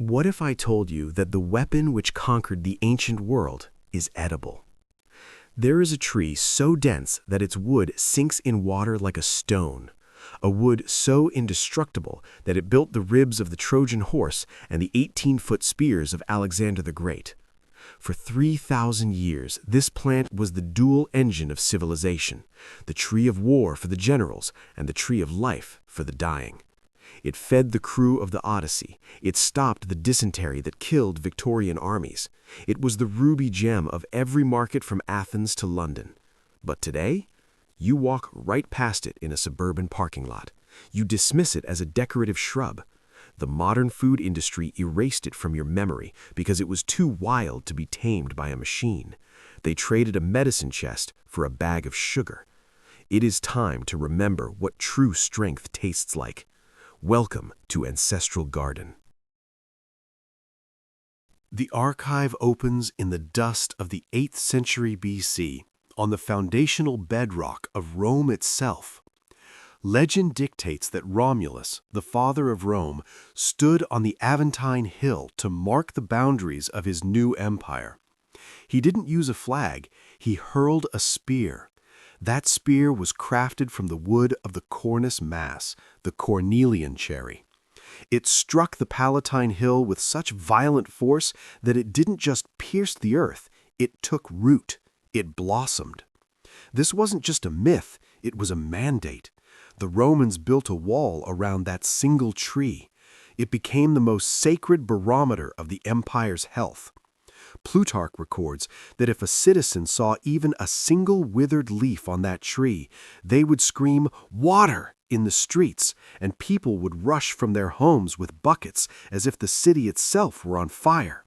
What if I told you that the weapon which conquered the ancient world is edible? There is a tree so dense that its wood sinks in water like a stone, a wood so indestructible that it built the ribs of the Trojan Horse and the 18-foot spears of Alexander the Great. For 3,000 years, this plant was the dual engine of civilization, the tree of war for the generals and the tree of life for the dying. It fed the crew of the Odyssey. It stopped the dysentery that killed Victorian armies. It was the ruby gem of every market from Athens to London. But today, you walk right past it in a suburban parking lot. You dismiss it as a decorative shrub. The modern food industry erased it from your memory because it was too wild to be tamed by a machine. They traded a medicine chest for a bag of sugar. It is time to remember what true strength tastes like. Welcome to Ancestral Garden. The archive opens in the dust of the 8th century BC, on the foundational bedrock of Rome itself. Legend dictates that Romulus, the father of Rome, stood on the Aventine Hill to mark the boundaries of his new empire. He didn't use a flag, he hurled a spear. That spear was crafted from the wood of the Cornus mass, the Cornelian cherry. It struck the Palatine Hill with such violent force that it didn't just pierce the earth, it took root, it blossomed. This wasn't just a myth, it was a mandate. The Romans built a wall around that single tree. It became the most sacred barometer of the empire's health. Plutarch records that if a citizen saw even a single withered leaf on that tree, they would scream, "Water!" in the streets, and people would rush from their homes with buckets as if the city itself were on fire.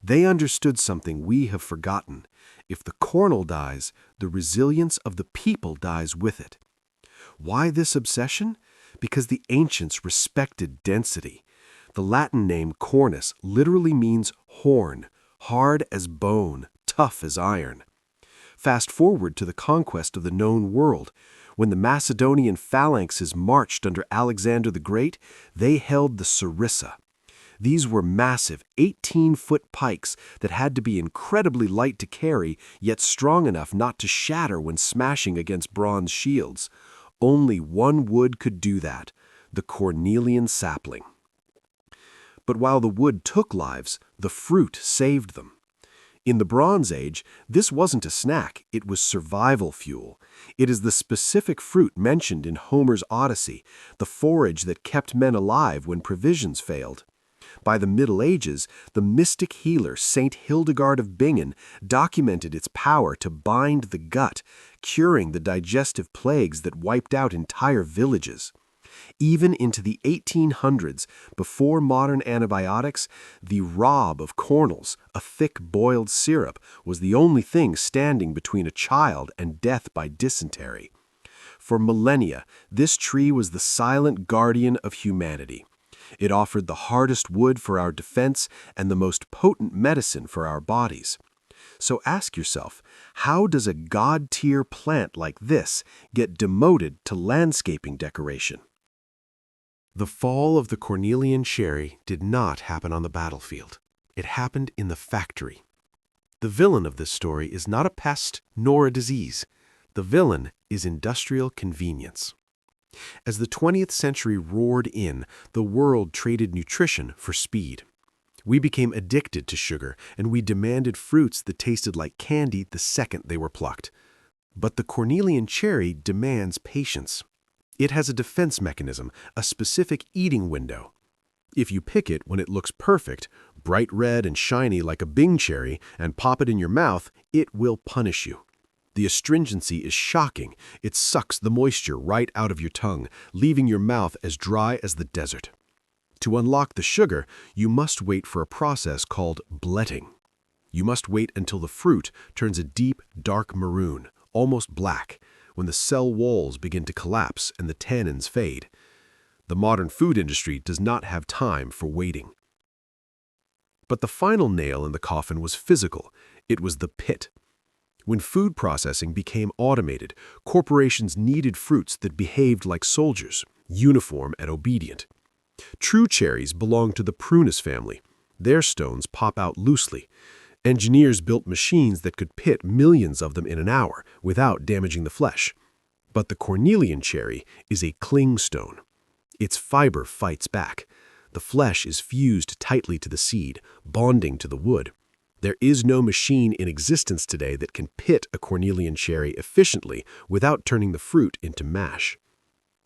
They understood something we have forgotten. If the kernel dies, the resilience of the people dies with it. Why this obsession? Because the ancients respected density. The Latin name Cornus literally means horn, hard as bone, tough as iron. Fast forward to the conquest of the known world. When the Macedonian phalanxes marched under Alexander the Great, they held the Sarissa. These were massive 18-foot pikes that had to be incredibly light to carry, yet strong enough not to shatter when smashing against bronze shields. Only one wood could do that, the Cornelian sapling. But while the wood took lives, the fruit saved them. In the Bronze Age, this wasn't a snack, it was survival fuel. It is the specific fruit mentioned in Homer's Odyssey, the forage that kept men alive when provisions failed. By the Middle Ages, the mystic healer Saint Hildegard of Bingen documented its power to bind the gut, curing the digestive plagues that wiped out entire villages. Even into the 1800s, before modern antibiotics, the rob of kernels, a thick boiled syrup, was the only thing standing between a child and death by dysentery. For millennia, this tree was the silent guardian of humanity. It offered the hardest wood for our defense and the most potent medicine for our bodies. So ask yourself, how does a god-tier plant like this get demoted to landscaping decoration? The fall of the Cornelian cherry did not happen on the battlefield. It happened in the factory. The villain of this story is not a pest nor a disease. The villain is industrial convenience. As the 20th century roared in, the world traded nutrition for speed. We became addicted to sugar, and we demanded fruits that tasted like candy the second they were plucked. But the Cornelian cherry demands patience. It has a defense mechanism, a specific eating window. If you pick it when it looks perfect, bright red and shiny like a Bing cherry, and pop it in your mouth, it will punish you. The astringency is shocking. It sucks the moisture right out of your tongue, leaving your mouth as dry as the desert. To unlock the sugar, you must wait for a process called bletting. You must wait until the fruit turns a deep, dark maroon, almost black, when the cell walls begin to collapse and the tannins fade. The modern food industry does not have time for waiting. But the final nail in the coffin was physical. It was the pit. When food processing became automated, corporations needed fruits that behaved like soldiers, uniform and obedient. True cherries belong to the prunus family. Their stones pop out loosely. Engineers built machines that could pit millions of them in an hour without damaging the flesh. But the Cornelian cherry is a clingstone. Its fiber fights back. The flesh is fused tightly to the seed, bonding to the wood. There is no machine in existence today that can pit a Cornelian cherry efficiently without turning the fruit into mash.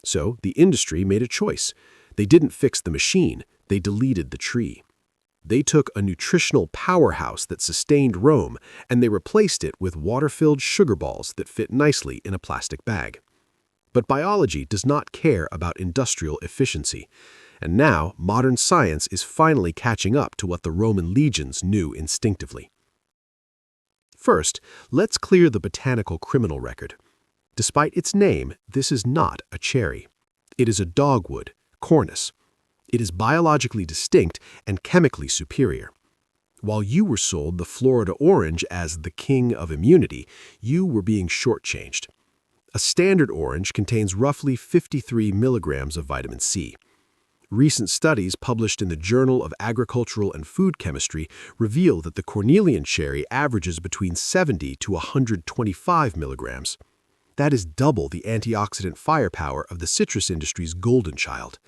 So the industry made a choice. They didn't fix the machine, they deleted the tree. They took a nutritional powerhouse that sustained Rome, and they replaced it with water-filled sugar balls that fit nicely in a plastic bag. But biology does not care about industrial efficiency, and now modern science is finally catching up to what the Roman legions knew instinctively. First, let's clear the botanical criminal record. Despite its name, this is not a cherry. It is a dogwood, Cornus. It is biologically distinct and chemically superior. While you were sold the Florida orange as the king of immunity, you were being shortchanged. A standard orange contains roughly 53 milligrams of vitamin C. Recent studies published in the Journal of Agricultural and Food Chemistry reveal that the Cornelian cherry averages between 70 to 125 milligrams. That is double the antioxidant firepower of the citrus industry's golden child.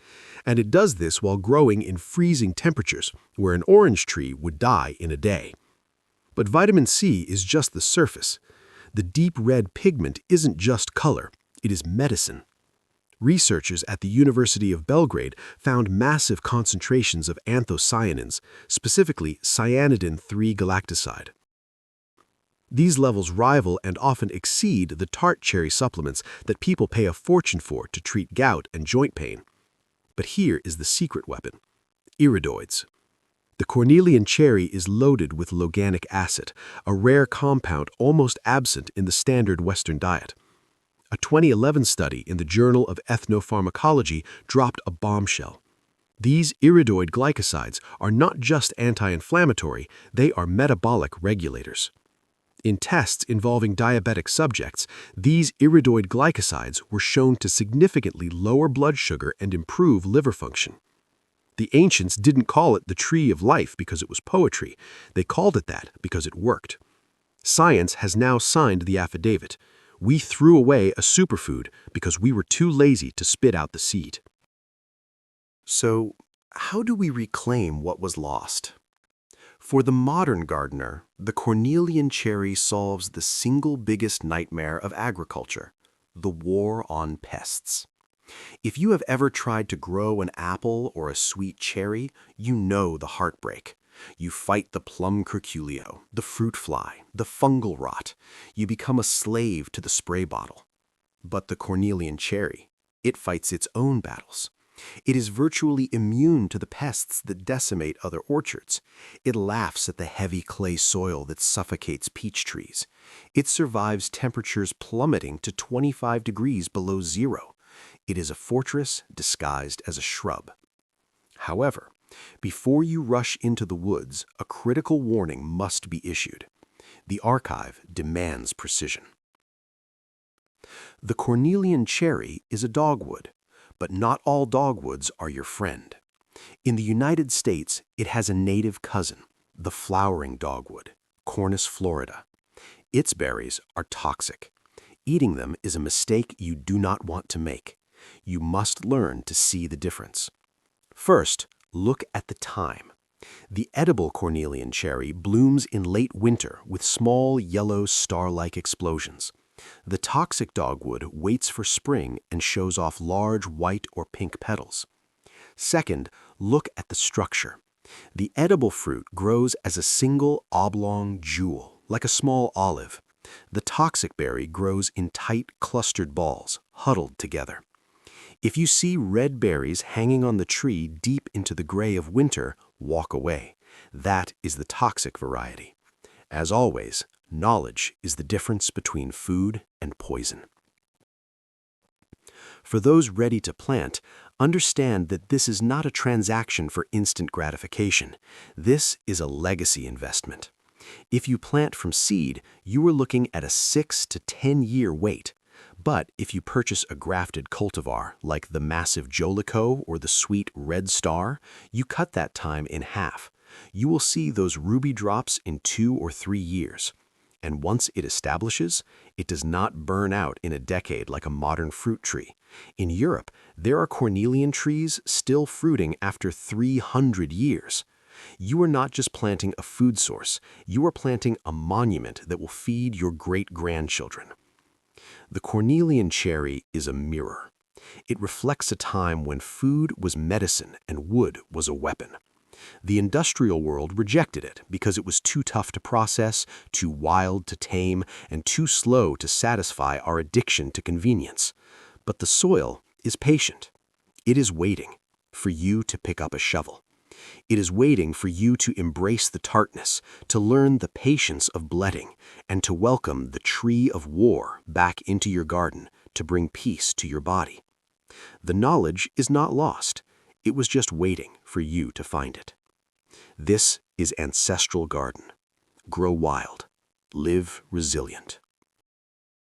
And it does this while growing in freezing temperatures, where an orange tree would die in a day. But vitamin C is just the surface. The deep red pigment isn't just color, it is medicine. Researchers at the University of Belgrade found massive concentrations of anthocyanins, specifically cyanidin-3 galactoside. These levels rival and often exceed the Tart Cherry supplements that people pay a fortune for to treat gout and joint pain. But here is the secret weapon: Iridoids. The Cornelian cherry is loaded with loganic acid, a rare compound almost absent in the standard Western diet. A 2011 study in the Journal of Ethnopharmacology dropped a bombshell. These iridoid glycosides are not just anti-inflammatory, they are metabolic regulators. In tests involving diabetic subjects, these iridoid glycosides were shown to significantly lower blood sugar and improve liver function. The ancients didn't call it the tree of life because it was poetry. They called it that because it worked. Science has now signed the affidavit. We threw away a superfood because we were too lazy to spit out the seed. So, how do we reclaim what was lost? For the modern gardener, the Cornelian cherry solves the single biggest nightmare of agriculture: the war on pests. If you have ever tried to grow an apple or a sweet cherry, you know the heartbreak. You fight the plum curculio, the fruit fly, the fungal rot. You become a slave to the spray bottle. But the Cornelian cherry, it fights its own battles. It is virtually immune to the pests that decimate other orchards. It laughs at the heavy clay soil that suffocates peach trees. It survives temperatures plummeting to 25 degrees below zero. It is a fortress disguised as a shrub. However, before you rush into the woods, a critical warning must be issued. The archive demands precision. The Cornelian cherry is a dogwood, but not all dogwoods are your friend. In the United States, it has a native cousin, the flowering dogwood, Cornus florida. Its berries are toxic. Eating them is a mistake you do not want to make. You must learn to see the difference. First, look at the time. The edible Cornelian cherry blooms in late winter with small yellow star-like explosions. The toxic dogwood waits for spring and shows off large white or pink petals. Second, look at the structure. The edible fruit grows as a single oblong jewel, like a small olive. The toxic berry grows in tight, clustered balls, huddled together. If you see red berries hanging on the tree deep into the gray of winter, walk away. That is the toxic variety. As always, knowledge is the difference between food and poison. For those ready to plant, understand that this is not a transaction for instant gratification. This is a legacy investment. If you plant from seed, you are looking at a 6 to 10 year wait. But if you purchase a grafted cultivar, like the massive Jolico or the sweet Red Star, you cut that time in half. You will see those ruby drops in 2 or 3 years. And once it establishes, it does not burn out in a decade like a modern fruit tree. In Europe, there are Cornelian trees still fruiting after 300 years. You are not just planting a food source, you are planting a monument that will feed your great-grandchildren. The Cornelian cherry is a mirror. It reflects a time when food was medicine and wood was a weapon. The industrial world rejected it because it was too tough to process, too wild to tame, and too slow to satisfy our addiction to convenience. But the soil is patient. It is waiting for you to pick up a shovel. It is waiting for you to embrace the tartness, to learn the patience of bledding, and to welcome the tree of war back into your garden to bring peace to your body. The knowledge is not lost. It was just waiting for you to find it. This is Ancestral Garden. Grow wild. Live resilient.